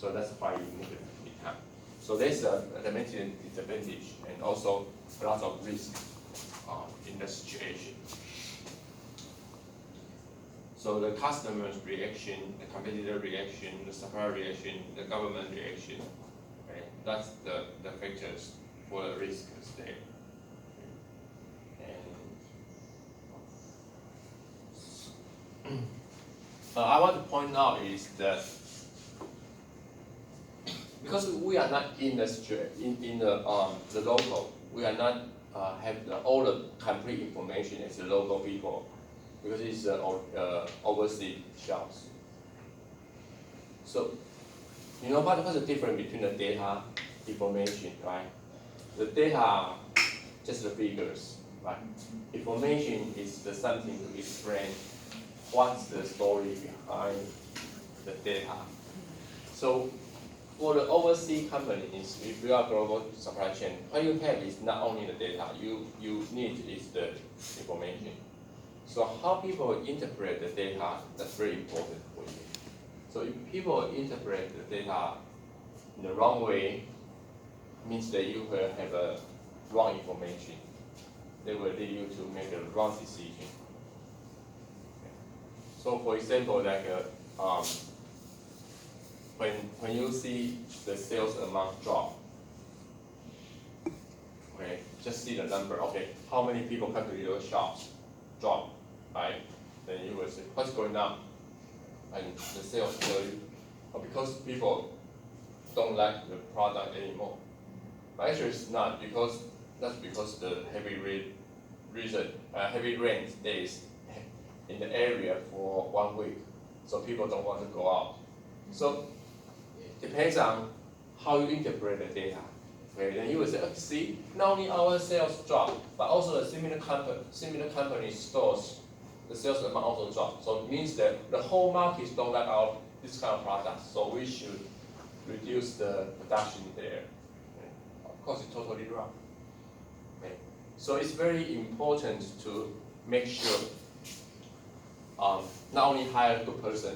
So that's why you need the time. So there's a limited disadvantage and also a lot of risk in the situation. So the customer's reaction, the competitor reaction, the supplier reaction, the government reaction, okay, that's the factors for the risk there. And I want to point out is that because we are not in the local, we are not have all the complete information as the local people, because it's overseas shops. So, you know what's the difference between the data information, right? The data, just the figures, right? Information is the something to explain what's the story behind the data. So, for the overseas companies, if you are global supply chain, what you have is not only the data, you need is the information. So how people interpret the data, that's very important for you. So if people interpret the data in the wrong way, means that you will have a wrong information. They will lead you to make a wrong decision. So for example, like when you see the sales amount drop, okay, just see the number. Okay, how many people come to your shops? Drop, right? Then you will say, what's going on? And the sales tell you, oh, because people don't like the product anymore. But actually, it's not, because that's because the heavy rain stays in the area for 1 week, so people don't want to go out. So it depends on how you interpret the data. Okay, then you will say, oh, see, not only our sales drop, but also the similar company stores, the sales amount also drop. So it means that the whole market don't like this kind of product, so we should reduce the production there. Okay. Of course, it's totally wrong. Okay. So it's very important to make sure not only hire a good person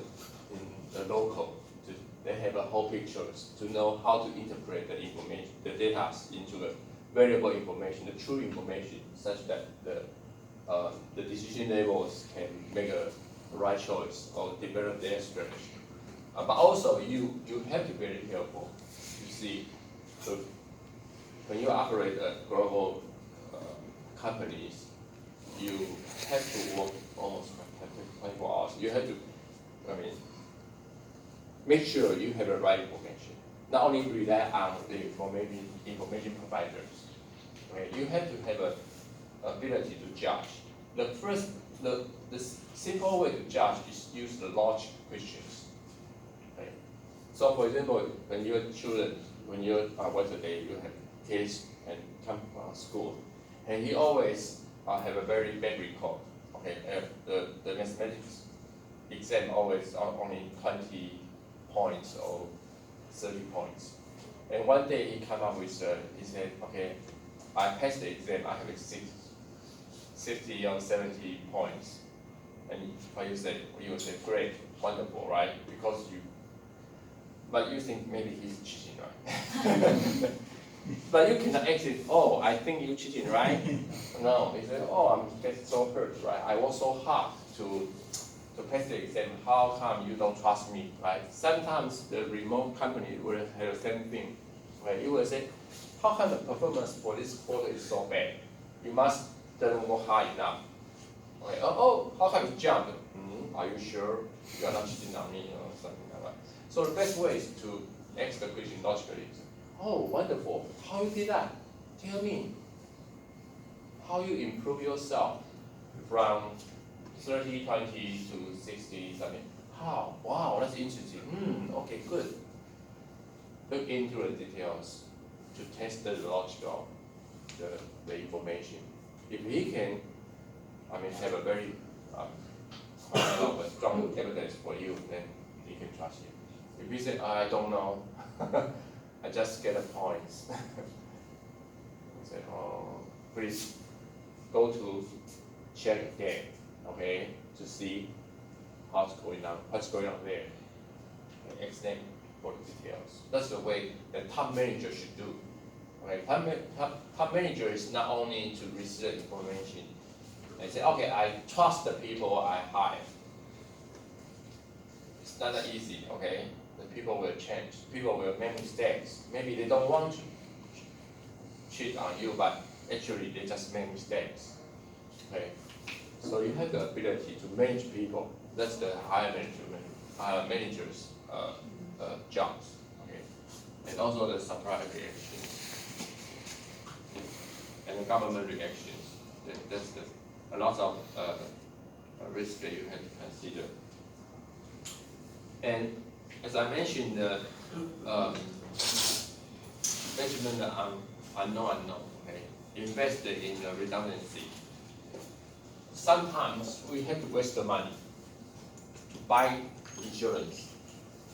in the local, they have a whole picture to know how to interpret the information, the data into the variable information, the true information, such that the decision levels can make a right choice or develop their strategy. But also, you have to be very careful. You see, so when you operate a global companies, you have to work almost 24 hours. You have to, make sure you have the right information. Not only rely on the information providers. Okay? You have to have an ability to judge. The simple way to judge is use the logic questions. Okay? So for example, when your children, when you once a day you have kids and come from school, and he always have a very bad record. Okay, the mathematics exam always only 20 points or 30 points. And one day he came up with, he said, okay, I passed the exam, I have 60 or 70 points. And what you say? You would say, great, wonderful, right? But you think maybe he's cheating, right? But you cannot exit, oh, I think you're cheating, right? No, he said, oh, I'm getting so hurt, right? I worked so hard to pass the exam, how come you don't trust me, right? Sometimes the remote company will have the same thing, right? You will say, how come the performance for this quarter is so bad? You must didn't work hard enough. Okay. Oh, how come you jumped? Are you sure you are not cheating on me or something like that? So the best way is to ask the question logically. Oh, wonderful. How you did that? Tell me. How you improve yourself from 30, 20 to 60 something. How? Wow, that's interesting. Okay, good. Look into the details to test the logic of the information. If he can, have a very strong evidence for you, then he can trust you. If he say, I don't know, I just get the points. He said, oh, please go to check again, okay, to see what's going on there. Extend for the details. That's the way the top manager should do. Okay, top manager is not only to receive the information and say, okay, I trust the people I hire. It's not that easy, okay? The people will change. People will make mistakes. Maybe they don't want to cheat on you, but actually they just make mistakes. Okay? So you have the ability to manage people. That's the higher manager's jobs. Okay? And also the supplier reactions and the government reactions. That's a lot of risk that you have to consider. And as I mentioned, management unknown. Okay, invested in redundancy. Sometimes we have to waste the money to buy insurance.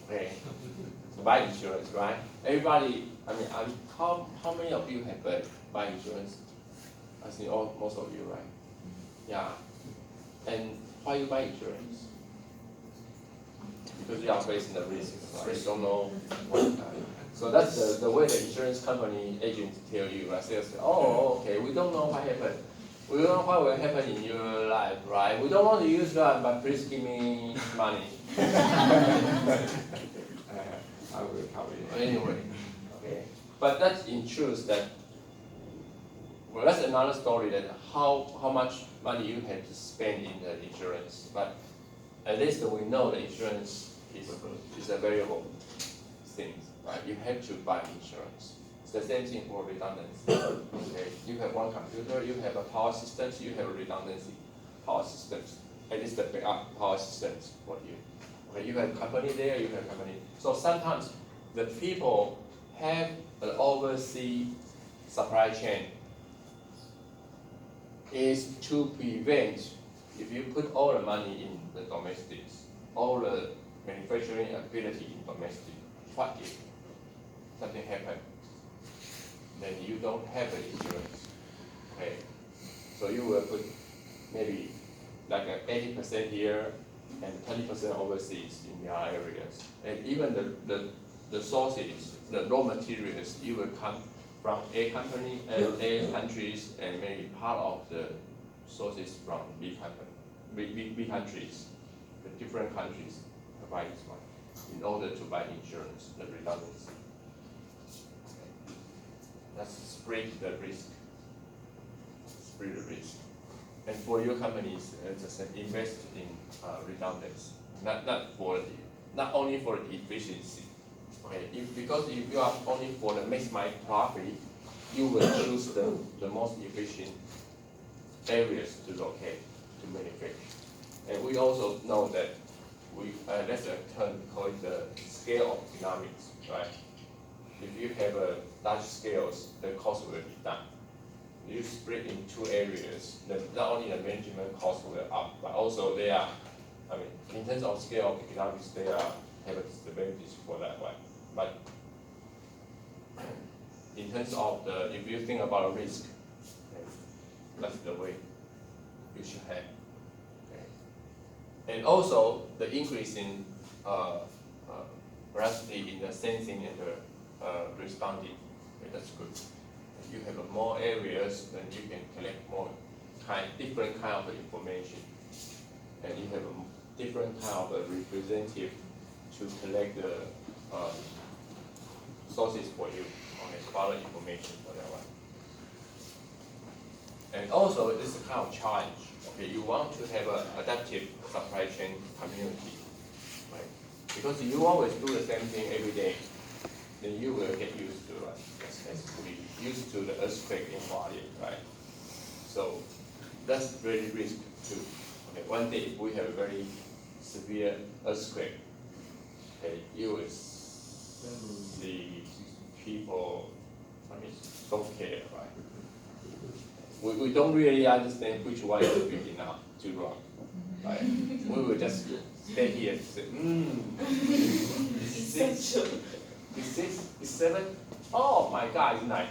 Okay, to buy insurance, right? Everybody, how many of you have buy insurance? I think most of you, right? Yeah. And why you buy insurance? Because you are facing the risks, right? You don't know what. So that's the way the insurance company agents tell you, right? They say, oh, okay, we don't know what happened. We don't know what will happen in your life, right? We don't want to use that, but please give me money. I will cover it. Anyway, okay. But that ensures that, well, that's another story, that how much money you have to spend in the insurance. But at least we know the insurance is a variable thing, right? You have to buy insurance. It's the same thing for redundancy. Okay, you have one computer, you have a power systems, you have a redundancy power systems. At least the backup power systems for you. Okay, you have company there, you have company. So sometimes the people have an overseas supply chain is to prevent, if you put all the money in the domestics, all the manufacturing ability in domestic, what if something happens? Then you don't have the insurance. Okay, so you will put maybe like 80% here and 20% overseas in the other areas. And even the sources, the raw materials, you will come from A company and A countries, and maybe part of the sources from B countries, the different countries provide this one in order to buy insurance, the redundancy. Okay. That's spread the risk. Spread the risk. And for your companies, just invest in redundancy, not only for the efficiency. Okay, because if you are only for the maximize profit, you will choose the most efficient areas to locate, to manufacture. And we also know that that's a term called the scale of economics, right? If you have a large scales, the cost will be down. You split in two areas, not only the management cost will up, but also they are, in terms of scale of economics, they have a disadvantage for that one. But in terms of if you think about risk, that's the way you should have. Okay. And also the increase in velocity in the sensing and the responding. Okay, that's good. You have more areas, then you can collect more different kind of information, and you have a different kind of representative to collect the sources for you, okay, follow information for that one. And also, this is a kind of challenge. Okay, you want to have an adaptive supply chain community, right? Because if you always do the same thing every day, then you will get used to it. Basically used to the earthquake in Hawaii, right? So that's really risk too. Okay, one day if we have a very severe earthquake, okay, you will see people, don't care, right? We don't really understand which one is big enough to rock, right? We will just stay here and say, it's 6, it's 7. Oh my God, it's 9.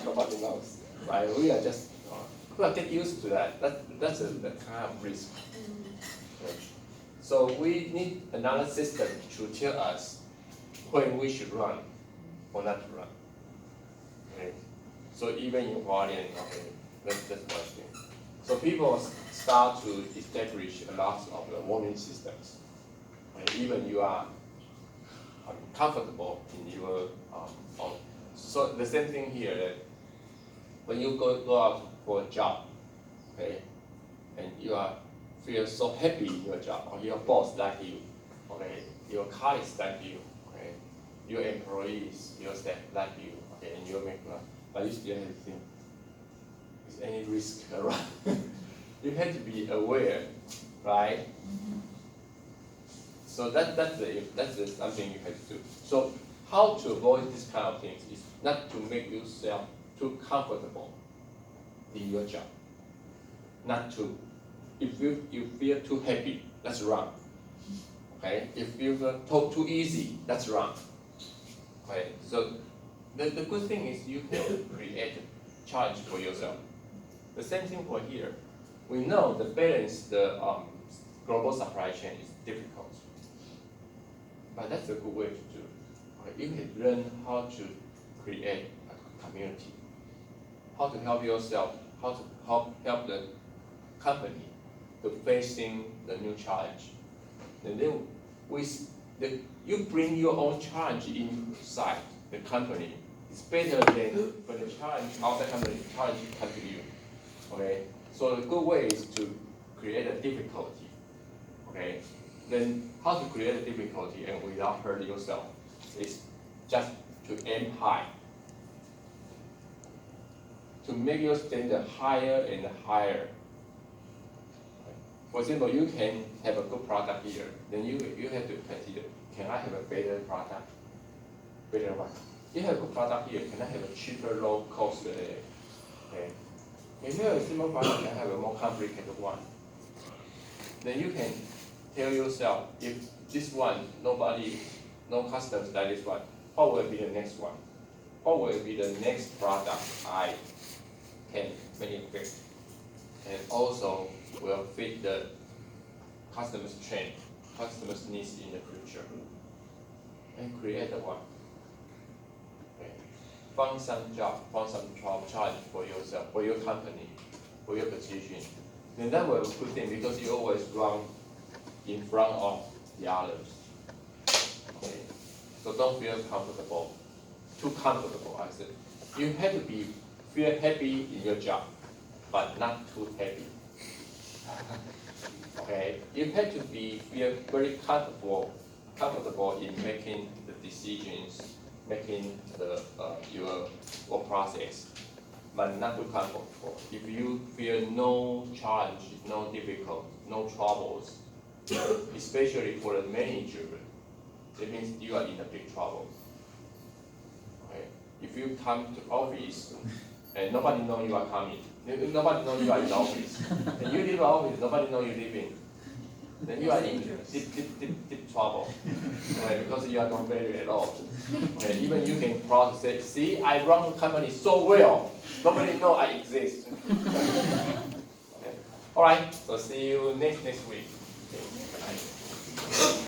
Nobody knows, right? We are just we are get used to that. That's the kind of risk. Okay. So we need another system to tell us when we should run or not to run. Okay. So even in volume, okay, that's one thing. So people start to establish a lot of the warning systems. Okay. Even you are comfortable in your own. So the same thing here. That when you go out for a job, okay, and you feel so happy in your job, or your boss like you, okay, your colleagues like you, okay, your employees, your staff like you, okay, and you make money, but you still have to think, is any risk around? You have to be aware, right? So that's something you have to do. So how to avoid this kind of things is not to make yourself too comfortable in your job. Not to. If you feel too happy, that's wrong. Okay? If you feel too easy, that's wrong. Okay? So the good thing is you can create a challenge for yourself. The same thing for here. We know the balance the global supply chain is difficult, but that's a good way to do. Okay? You can learn how to create a community, how to help yourself, how to help the company to facing the new challenge. And then you bring your own challenge inside the company. It's better than when the challenge outside company challenge comes to you. Okay? So the good way is to create a difficulty. Okay? Then how to create a difficulty and without hurting yourself is just to aim high. To make your standard higher and higher. For example, you can have a good product here, then you have to consider, can I have a better product? Better one. You have a good product here, can I have a cheaper, low cost there? Okay. If you have a simple product, can I have a more complicated one? Then you can tell yourself, if this one, no customers like this one, what will be the next one? What will be the next product I can manufacture? And also will fit the customer's trend, customer's needs in the future, and create the one. Okay. Find some job, find some challenge for yourself, for your company, for your position. And that will be a good thing because you always run in front of the others. Okay. So don't feel comfortable, too comfortable. I said, you have to feel happy in your job, but not too happy. Okay, you have to feel very comfortable in making the decisions, making your work process, but not too comfortable. If you feel no challenge, no difficult, no troubles, especially for a manager, it means you are in a big trouble. Okay, if you come to office and nobody knows you are coming. Nobody knows you are in the office. And you leave the office, nobody knows you leaving. Then you are in deep trouble. Okay, because you are not value at all. Okay, even you can proud to say, see, I run the company so well. Nobody knows I exist. Okay. All right, so see you next week. Okay.